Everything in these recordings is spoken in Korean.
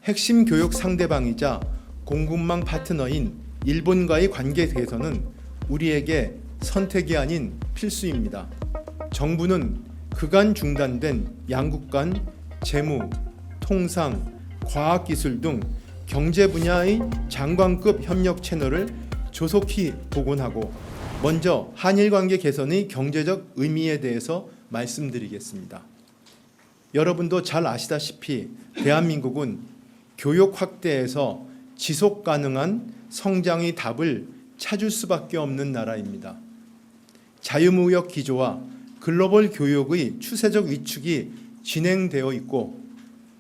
핵심 교역 상대방이자 공급망 파트너인 일본과의 관계 개선은 우리에게 선택이 아닌 필수입니다. 정부는 그간 중단된 양국 간 재무, 통상, 과학기술 등 경제 분야의 장관급 협력 채널을 조속히 복원하고 먼저 한일 관계 개선의 경제적 의미에 대해서 말씀드리겠습니다. 여러분도 잘 아시다시피 대한민국은 교육 확대에서 지속 가능한 성장의 답을 찾을 수밖에 없는 나라입니다. 자유무역 기조와 글로벌 교역의 추세적 위축이 진행되어 있고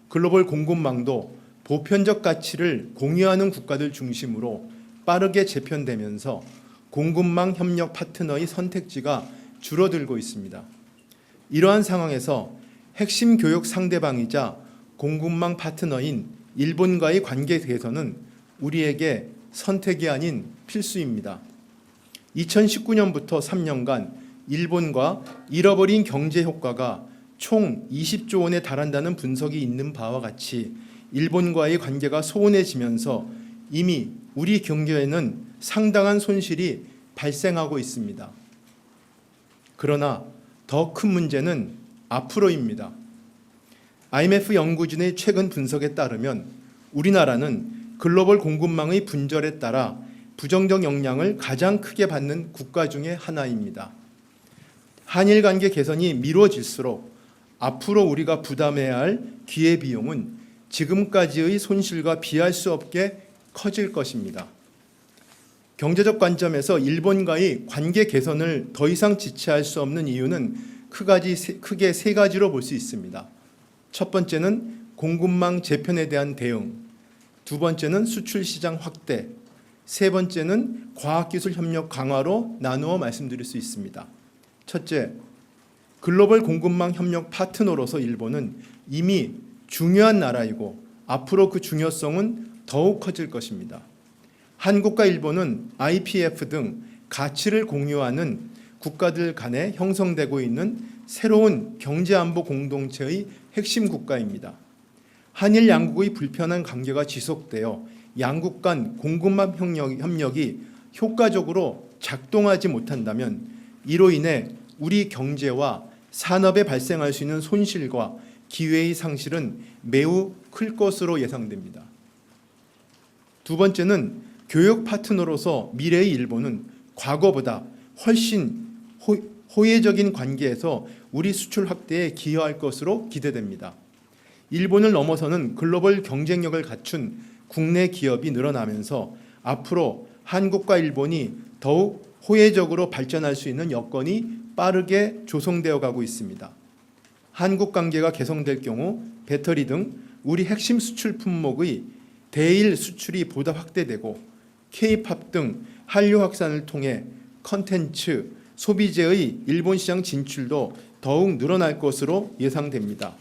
글로벌 공급망도 보편적 가치를 공유하는 국가들 중심으로 빠르게 재편되면서 공급망 협력 파트너의 선택지가 줄어들고 있습니다. 이러한 상황에서 핵심 교역 상대방이자 공급망 파트너인 일본과의 관계 개선은 우리에게 선택이 아닌 필수입니다. 2019년부터 3년간 일본과 잃어버린 경제 효과가 총 20조 원에 달한다는 분석이 있는 바와 같이 일본과의 관계가 소원해지면서 이미 우리 경제에는 상당한 손실이 발생하고 있습니다. 그러나 더 큰 문제는 앞으로입니다. IMF 연구진의 최근 분석에 따르면 우리나라는 글로벌 공급망의 분절에 따라 부정적 영향을 가장 크게 받는 국가 중에 하나입니다. 한일 관계 개선이 미뤄질수록 앞으로 우리가 부담해야 할 기회비용은 지금까지의 손실과 비할 수 없게 커질 것입니다. 경제적 관점에서 일본과의 관계 개선을 더 이상 지체할 수 없는 이유는 크게 세 가지로 볼 수 있습니다. 첫 번째는 공급망 재편에 대한 대응, 두 번째는 수출 시장 확대, 세 번째는 과학기술 협력 강화로 나누어 말씀드릴 수 있습니다. 첫째, 글로벌 공급망 협력 파트너로서 일본은 이미 중요한 나라이고 앞으로 그 중요성은 더욱 커질 것입니다. 한국과 일본은 IPF 등 가치를 공유하는 국가들 간에 형성되고 있는 새로운 경제안보 공동체의 핵심 국가입니다. 한일 양국의 불편한 관계가 지속되어 양국 간 공급망 협력이 효과적으로 작동하지 못한다면 이로 인해 우리 경제와 산업에 발생할 수 있는 손실과 기회의 상실은 매우 클 것으로 예상됩니다. 두 번째는 교역 파트너로서 미래의 일본은 과거보다 훨씬 호혜적인 관계에서 우리 수출 확대에 기여할 것으로 기대됩니다. 일본을 넘어서는 글로벌 경쟁력을 갖춘 국내 기업이 늘어나면서 앞으로 한국과 일본이 더욱 호혜적으로 발전할 수 있는 여건이 빠르게 조성되어 가고 있습니다. 한국 관계가 개선될 경우 배터리 등 우리 핵심 수출 품목의 대일 수출이 보다 확대되고 K-팝 등 한류 확산을 통해 컨텐츠, 소비재의 일본 시장 진출도 더욱 늘어날 것으로 예상됩니다.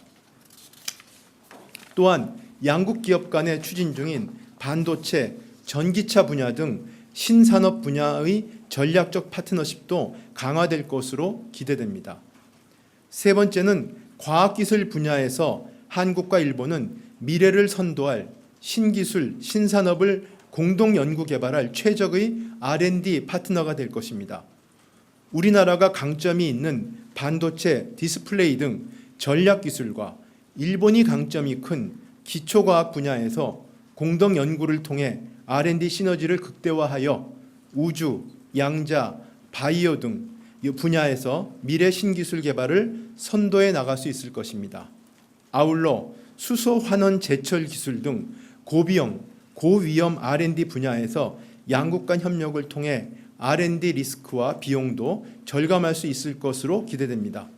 또한 양국 기업 간에 추진 중인 반도체, 전기차 분야 등 신산업 분야의 전략적 파트너십도 강화될 것으로 기대됩니다. 세 번째는 과학기술 분야에서 한국과 일본은 미래를 선도할 신기술, 신산업을 공동 연구 개발할 최적의 R&D 파트너가 될 것입니다. 우리나라가 강점이 있는 반도체, 디스플레이 등 전략 기술과 일본이 강점이 큰 기초과학 분야에서 공동 연구를 통해 R&D 시너지를 극대화하여 우주, 양자, 바이오 등 분야에서 미래 신기술 개발을 선도해 나갈 수 있을 것입니다. 아울러 수소 환원 제철 기술 등 고비용, 고위험 R&D 분야에서 양국 간 협력을 통해 R&D 리스크와 비용도 절감할 수 있을 것으로 기대됩니다.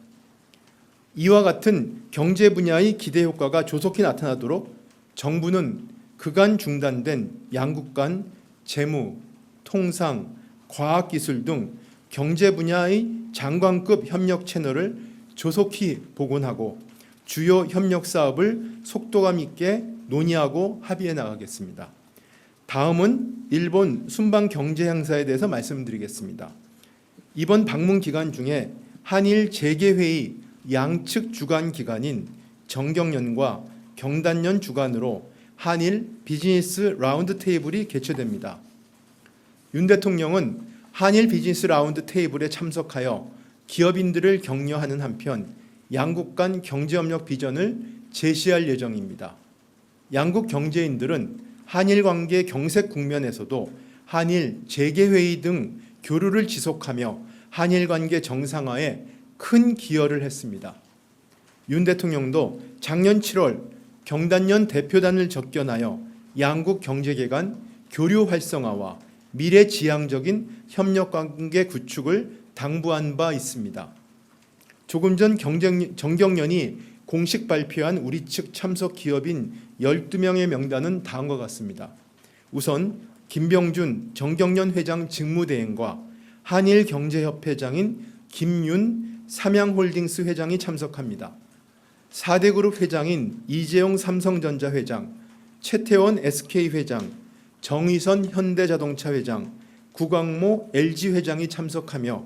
이와 같은 경제 분야의 기대 효과가 조속히 나타나도록 정부는 그간 중단된 양국 간 재무, 통상, 과학기술 등 경제 분야의 장관급 협력 채널을 조속히 복원하고 주요 협력 사업을 속도감 있게 논의하고 합의해 나가겠습니다. 다음은 일본 순방 경제 행사에 대해서 말씀드리겠습니다. 이번 방문 기간 중에 한일 재개회의 양측 주관 기관인 정경련과 경단련 주관으로 한일 비즈니스 라운드 테이블이 개최됩니다. 윤 대통령은 한일 비즈니스 라운드 테이블에 참석하여 기업인들을 격려하는 한편 양국 간 경제협력 비전을 제시할 예정입니다. 양국 경제인들은 한일 관계 경색 국면에서도 한일 재개회의 등 교류를 지속하며 한일 관계 정상화에 큰 기여를 했습니다. 윤 대통령도 작년 7월 경단련 대표단을 접견하여 양국 경제계 간 교류 활성화와 미래지향적인 협력관계 구축을 당부한 바 있습니다. 조금 전 정경련이 공식 발표한 우리 측 참석 기업인 12명의 명단은 다음과 같습니다. 우선 김병준 정경련 회장 직무대행과 한일경제협회장인 김윤 삼양홀딩스 회장이 참석합니다. 4대 그룹 회장인 이재용 삼성전자 회장, 최태원 SK 회장, 정의선 현대자동차 회장, 구광모 LG 회장이 참석하며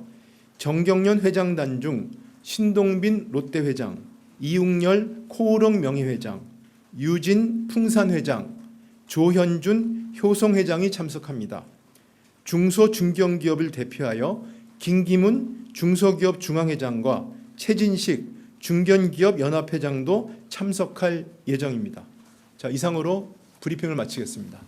정경련 회장단 중 신동빈 롯데 회장, 이웅열 코오롱 명예회장, 유진 풍산 회장, 조현준 효성 회장이 참석합니다. 중소중견기업을 대표하여 김기문 중소기업 중앙회장과 최진식 중견기업 연합회장도 참석할 예정입니다. 자, 이상으로 브리핑을 마치겠습니다.